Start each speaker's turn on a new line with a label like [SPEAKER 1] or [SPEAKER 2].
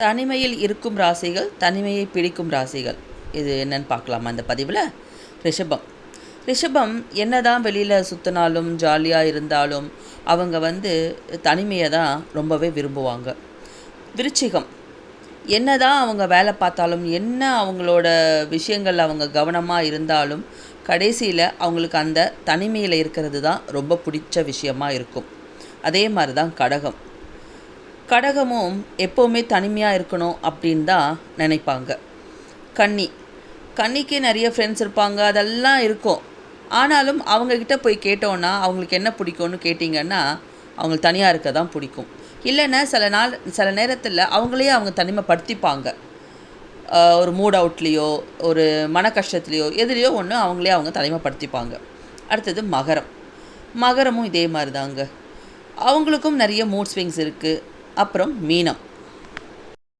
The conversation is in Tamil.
[SPEAKER 1] தனிமையில் இருக்கும் ராசிகள், தனிமையை பிடிக்கும் ராசிகள். இது என்னன்னு பார்க்கலாமா இந்த பதிவில்? ரிஷபம். ரிஷபம் என்னதான் வெளியில் சுற்றினாலும் ஜாலியாக இருந்தாலும் அவங்க தனிமையை தான் ரொம்பவே விரும்புவாங்க. விருச்சிகம். என்னதான் அவங்க வேலை பார்த்தாலும், என்ன அவங்களோட விஷயங்கள் அவங்க கவனமாக இருந்தாலும், கடைசியில் அவங்களுக்கு அந்த தனிமையில் இருக்கிறது தான் ரொம்ப பிடிச்ச விஷயமா இருக்கும். அதே மாதிரி தான் கடகம். கடகமும் எப்போவுமே தனிமையாக இருக்கணும் அப்படின்னு தான் நினைப்பாங்க. கன்னி. கன்னிக்கு நிறைய ஃப்ரெண்ட்ஸ் இருப்பாங்க, அதெல்லாம் இருக்கும். ஆனாலும் அவங்கக்கிட்ட போய் கேட்டோன்னா அவங்களுக்கு என்ன பிடிக்கும்னு கேட்டிங்கன்னா அவங்களுக்கு தனியாக இருக்க தான் பிடிக்கும். இல்லைன்னா சில நேரத்தில் அவங்களே அவங்க தனிமைப்படுத்திப்பாங்க. ஒரு மூட் அவுட்லேயோ ஒரு மன கஷ்டத்துலேயோ எதுலேயோ ஒன்று அவங்களே அவங்க தனிமைப்படுத்திப்பாங்க. அடுத்தது மகரம். மகரமும் இதே மாதிரி தாங்க. அவங்களுக்கும் நிறைய மூட் ஸ்விங்ஸ் இருக்குது. அப்புறம் மீனம்.